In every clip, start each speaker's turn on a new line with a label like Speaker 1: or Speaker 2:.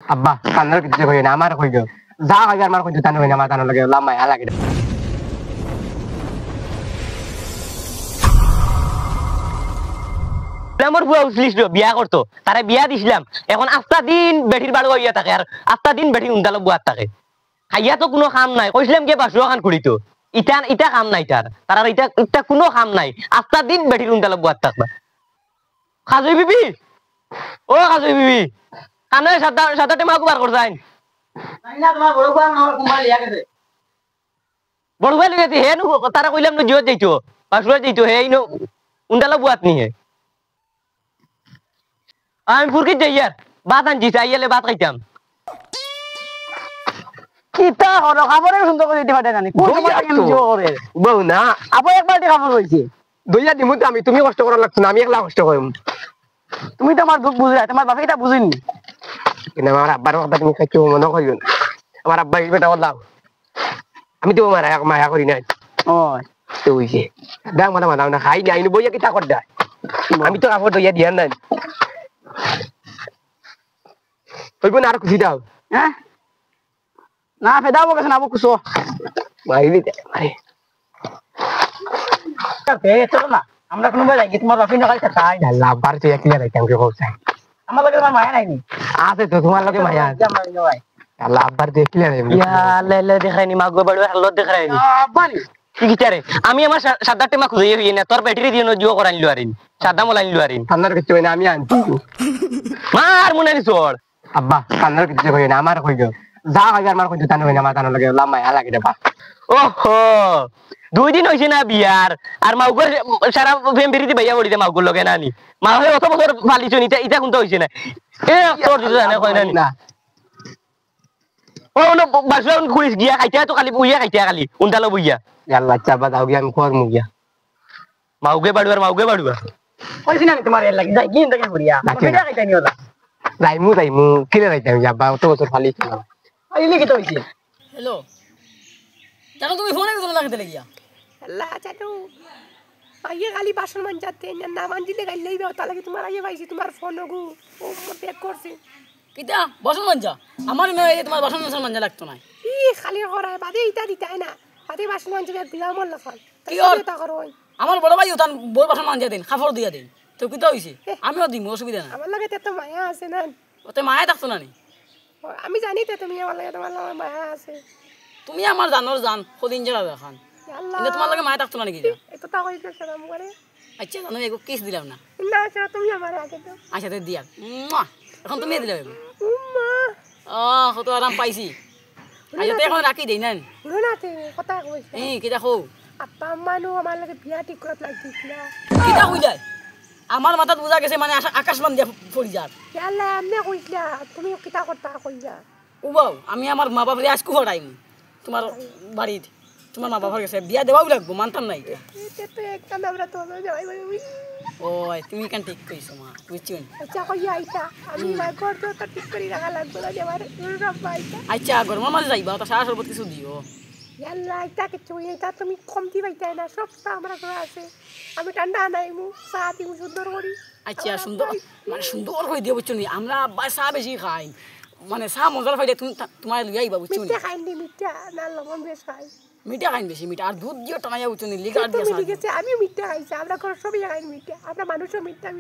Speaker 1: আব্বা কান্নার কিছু কই না আমার কই যা কই আমার কই তানো কই না আমার তানো লাগে লাম্মা লাগে আমার বুয়া উঠলিস বিয়া করতো তারে বিয়া দিছিলাম এখন আস্তা দিন বেঠির বাড়ি হইয়া থাকে আর আস্তা দিন বেঠি উনকালো বুয়ার থাকে খাইয়া তো কোনো কাম নাই কইছিলাম কে বাসুয়া খান করিতো ইটা ইটা কাম নাই তার ইটা ইটা কোনো কাম নাই আস্তা দিন বেঠির উনকালো বুয়ার থাকবা খাজুই বিবি ও খাজুই বিবি কানে সাদা সাদা টেমা বার কর যাইন না তোমার বড় বুয়া আমার কুমার লিয়া গেছে বড় বুয়া লিয়া হে নু তারা কইলাম ন জিও যাইতো বাসুয়া যাইতো হে ইনো উনকালো বুয়াত নি হে আমি ফুরকি যাই यार বাত আনছি চাইলে বাত খাইতাম কিতা হলো খাবারের সুন্দর করে দিতে পারে জানি কোন সময় কেন জো করে বউ না আপু একবার খাবার হইছে দইয়া দিমু আমি তুমি কষ্ট করা লাগছ না আমি একলা কষ্ট করব তুমি তো আমার দুঃখ বুঝরা তোমার বাবা এটা বুঝিনি কিনা আমার আব্বার কথা তুমি কইছো মনে করিও না আমার আব্বা এই বেটা বললাম আমি তো মায়া করি নাই ওই তো হইছে দাম মানা না খাই নাই নি বইয়া কিতা কর দা আমি তো কাপড় দইয়া দিয়ান নাই ওই বোন আর খুশি দাও হ্যাঁ না ফেদাবো কেন আবু কুসো মারি দিতে মারি কে চলো না আমরা কোন যাই তোমার বাপি না কাল তাই আল্লাহ বার তুই একলা রাই কেমন কও চাই আমার লগে তোমার মায়া নাইনি আছে তো তোমার লগে মায়া আছে ভাই আল্লাহ বার তুই একলা রাই ইয়া লে দেখাইনি মাগো বড় হলো দেখাইনি আব্বানি কি কিটারে আমি আমার সাদা টেমা খুঁজে হই না তোর ব্যাটারি দিও জিও করাইন লুয়ারিন সাদা মোলাইন লুয়ারিন ঠান্ডার কিছু না আমি আনছি মার মনে নি চোর আব্বা কান্নার কিছু কই না আমার কই যা কই আমার কই তানো কই না আমার তানো লাগে লাম্মা লাগে রে বা ওহো দুই দিন হইছে না বিয়ার আর মাউগর সারা ফেমবিরিতে ভাইয়া বড়িতে মাউগর লগে নানি মা হয়ে অত বছর ফালিছ নি ইটা কোনটা হইছে না এ তোর দিতে জানে কই না ও নো বাসুন কুইস গিয়া খাইতা তো খালি বুইয়া খাইতা খালি উনতালো বুইয়া আল্লাহ চাবা দাও গিয়া আমি খোর মুগিয়া মাউগে বাড়ুয়া কইছ না তোমার এর লাগি যাই কি ইনটা করিয়া বিয়া খাইতা নি ওলা যাইমু কিলে যাইতাম যাবা অত বছর ফালিছ না আইলি কি তো হইছে হ্যালো জানো তুমি ফোনে কথা লাগাতে লাগিয়া আল্লাহ চাটু আইয়ে খালি বাসন মানজাতে না মানজিলে গাইলেই দাও তাহলে কি তোমার আইয়ে পাইছি তোমার ফোন গো ও ব্যাক করছে কিটা বাসন মানজা আমার নয় তোমার বাসন মানজা লাগতো না ই খালি করায় বাদে ইটা দিতাই না বাদে বাসন মানজা বিয়া মল লাফাল কি তা করো আমার বড় ভাই উতান বই বাসন মানজা দেন খাফর দিয়া দেন তো কিটা হইছে আমিও দিম অসুবিধা না আমার লাগে তো মায়া আছে না ওতে মায়া থাকতো না নি আমি জানি তো তুমি আমার লাগে তোমার লাগে মায়া আছে তুমি আমার জানোর জান কদিন জেলা দেখান আল্লাহ তোমার লাগে মায়া থাকতো না নাকি এত তা কই তো সালাম করে আচ্ছা জানো এগো কিস দিলাম না না আচ্ছা তুমি আমার আগে তো আচ্ছা তে দিয়া এখন তুমি দিলে উম্মা কত আরাম পাইছি আচ্ছা তে এখন রাখি দেই না না তে কথা কইছ কিটা কও আপা মানু আমার লাগে বিয়া ঠিক করত লাগিছিল কিটা কই যায় আমার মাথাত বুঝা গেছে মানে আকাশমান দিয়া পড়ি যার আল্লাহ আমনে কইছলা তুমি কিটা করতা কইলা ও বাউ আমি আমার মা বাবারে আজকে হড়াইম তোমার বাড়িত তোমার মা বাবার কাছে বিয়া দেওয়াও লাগবো মানতাম না এটা তো একটা আমরা তো যাই ওই তুমি কেন ঠিক কইছো মা বুঝছো আচ্ছা কইয়া আইতা আমি লাগর তো ঠিক করি রাখা লাগবে না আমার রব্বা আইতা আচ্ছা গরম মাঝে যাইবা তো সারা সর্বত কিছু দিও আল্লাহ এটা কিছু এটা তুমি কমতি পাইতা না সব আমরা তো আছে আমি ঠান্ডা নাইমু চা দিমু সুন্দর করি আচ্ছা সুন্দর মানে সুন্দর কই দিও বুঝছো নি আমরা চা বেশি খাই মানে চা মজার ফাইদা তুমি তোমার লই আইবা বুঝছো নি মিঠা খাই নি মিঠা না লবণ বেশ খাই মিঠা খাইন বেশি মিঠা আর দুধ দিও টানাইয়া বুঝছো নি লিগার দিয়া তুমি ঠিক আছে আমি মিঠা খাইছি আমরা ঘর সবই খাই মিঠা আমরা মানুষও মিঠা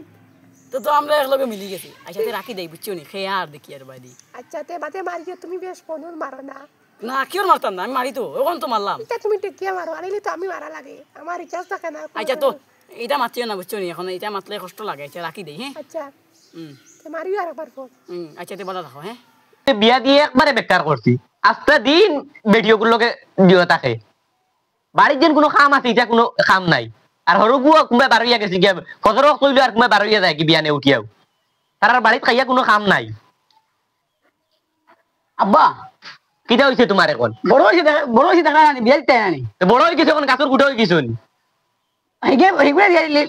Speaker 1: তো আমরা একলগে মিলি গেছি আচ্ছা তে রাখি দেই বুঝছো নি খেয়া আর দেখি আর বাইদি আচ্ছা তে বাতে মারিও তুমি বেশ ফোন মারো না না কিওর মারতাম না আমি মারি তো এখন তো মারলাম এটা তুমি টেকিয়া মারো আইলে তো আমি মারা লাগে আমার রিচার্জ থাকে না আচ্ছা তো এটা মারতিও না বুঝছো নি এখন এটা মারলে কষ্ট লাগে আচ্ছা রাখি দেই হ্যাঁ আচ্ছা তে মারিও আর একবার ফোন আচ্ছা তে বলা রাখো হ্যাঁ বিয়া দিয়ে একবারে বেকার করছি আস্তে দিন ভিডিওগুলোকে দিও থাকে বাড়ির যেন কোনো কাম আছে এটা কোনো কাম নাই আর হরু বুয়া কুমবা বারইয়া গেছে গিয়া ফজর কইলো আর কুমবা বারইয়া যায় কি বিয়ানে উঠিয়াও তার বাড়িত খাইয়া কোনো কাম নাই আব্বা কিটা হইছে তোমার এখন বড় হইছে দেখা জানি বিয়া দিতে জানি বড় হই গেছে এখন গাছর গুটা হই গেছে নি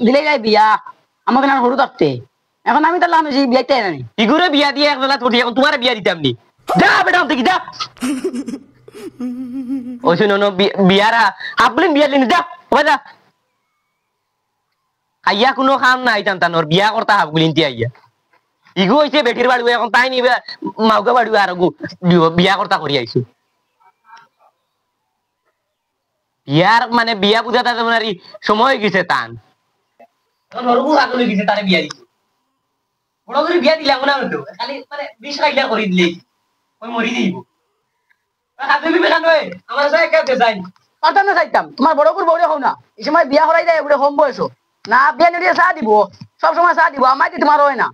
Speaker 1: দিলে যায় বিয়া আমাকে না হরু থাকতে এখন আমি তাহলে আমি বিয়া দিতে জানি ইগুরে বিয়া দিয়ে একবেলা উঠি এখন তোমার বিয়া দিতাম নি যা বেটা দেখি যা ওই শুনো বিয়ারা আপনি বিয়া দিন যা যা খাইয়া কোনো কাম নাই টান টানোর বিয়া করতা হাফ গুলিন্তি আইয়া ইগো হইছে বেটির বাড়ুয়া এখন তাই নিবে মাউকে বাড়ুয়া আর বিয়া করতা করি আইছো বিয়ার মানে বিয়া বুঝাতে তোমার সময় গেছে টান এখন হরবু আগলে গেছে তারে বিয়া দিছে বড় করে বিয়া দিলাম না তো খালি মানে 20 কাইলা করে দিলে ওই মরি দিব আপনি বিবেকান নয় আমার সাথে কেটে যাই কথা না চাইতাম তোমার বড় করে বড় হও না এই সময় বিয়া হরাই যায় বড় কম বয়স না বিয়া নিয়ে চা দিব সব সময় চা দিব আমাই তোমার হয় না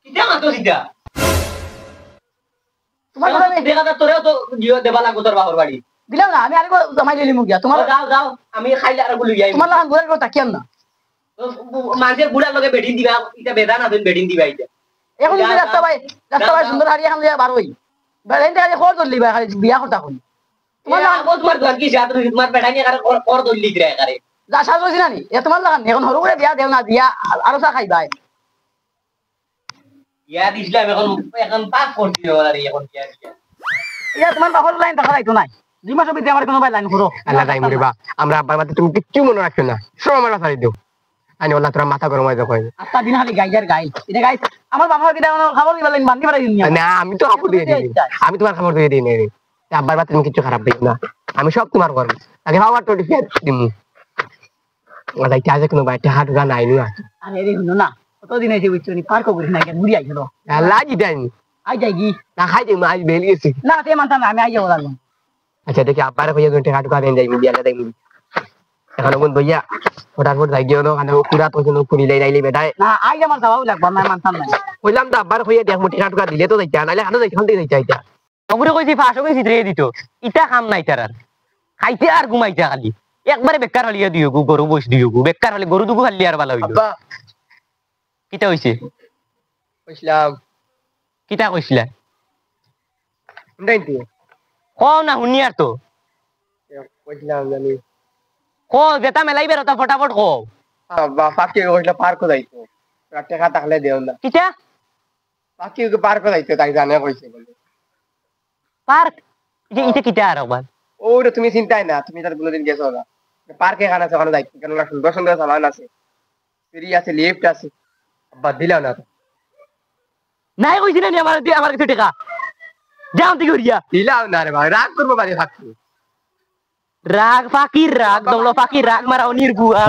Speaker 1: কিটা মাতো সিটা তোমার আমি দেখা দা তোরেও তো জিও দেবা লাগো তোর বাহর বাড়ি দিলাম না আমি আরেকো জমাই দিলি মুগিয়া তোমার যাও যাও আমি খাইলে আর গুলো যাই তোমার লাগান ঘরের কথা কেন না মানুষের বুড়ার লগে বেডিন দিবা এটা বেদা না তুমি বেডিন দিবা এটা এখন তুমি রাস্তা ভাই সুন্দর হারিয়া খান লিয়া বার হই বেডিন থেকে খোর ধরলি ভাই বিয়া করতা কই তোমার লাগান তোমার দোকান কি যা তুমি তোমার বেডা নিয়ে কারে খোর ধরলি রে কারে যা সাজ হইছ না নি এ তোমার লাগান এখন হরু করে বিয়া দেও না দিয়া আরো চা খাইবাই ইয়া দিছলাম এখন পাস করছি ওরা এখন বিয়া দিয়া ইয়া তোমার বাহর লাইন দেখা যাইতো নাই দিমাস বিতে আমার কোনো ভাই লাইন করো আল্লাহ তাই মরে বা আমরা আব্বার মাথা তুমি কিচ্ছু মনে রাখছো না সব আমার মাথা দিও আনি ওলা তোরা মাথা গরম হয়ে কই আচ্ছা দিন খালি গাইজার গাই এটা গাইস আমার বাবা কি দাও খবর দিবা লাইন বান্ধি পারাই দিন না আমি তো খবর দিয়ে দিই আমি তোমার খবর দিয়ে দিই রে আব্বার মাথা তুমি কিচ্ছু খারাপ দিও না আমি সব তোমার করব আগে বাবা তো ফের দিমু ওলা কাজে কোনো বাইটা হাত গা নাই না আরে রে হুনো না কতদিন এসে বুঝছনি পার্ক করি না কেন মুড়ি আইলো আল্লাহ জি দেন আই যাই কি না খাই দিই আজ বেলিয়েছি না তে মানতা না আমি আই যাবো লাগবো আচ্ছা দেখি আব্বার কইয়া দুটো টাকা টাকা দেন যাই মিডিয়া দেই মুড়ি এখন কোন বইয়া ফটাফট যাই গিয়ে না পুরা তো কোনো পুরি লাইলে বেটায় না আই আমার যাওয়া লাগবে না মানতাম না কইলাম তো আব্বার কইয়া দেখ মুটি টাকা দিলে তো যাইতা নাইলে হানো যাই খালতে যাইতা এটা ওপরে কইছি ফাঁসো কইছি রে দিত ইটা কাম নাই তার আর খাইতে আর ঘুমাইতে খালি একবারে বেকার হলিয়া দিও গরু বস দিও বেকার হলে গরু দুগু খালি আর ভালো হইলো আব্বা কিটা হইছে কইছিলাম কিটা কইছিলা শুনাইতে কও না শুনি আর তো কইছিলাম জানি কো যেটা মেলাই বের হতা ফটাফট কও আব্বা পাকি কইলা পার্ক যাইতো টাকা তাহলে দেও না কিটা পাকি পার্ক যাইতো তাই জানে কইছে বলে পার্ক এটা কিটা আর আবার ওরে তুমি চিন্তাই না তুমি তার কোনদিন গেছো না পার্কে খানা আছে ওখানে যাইতো কেন সুন্দর সুন্দর সালান আছে ফ্রি আছে লিফট আছে আব্বা দিলাও না নাই কইছি না আমার কিছু টাকা যাও তুই করিয়া দিলাও না রে ভাই রাগ করবো বাড়ি থাকতো রাগ ফাকির রাগ দমলো ফাকির রাগ মারাও নির্গুয়া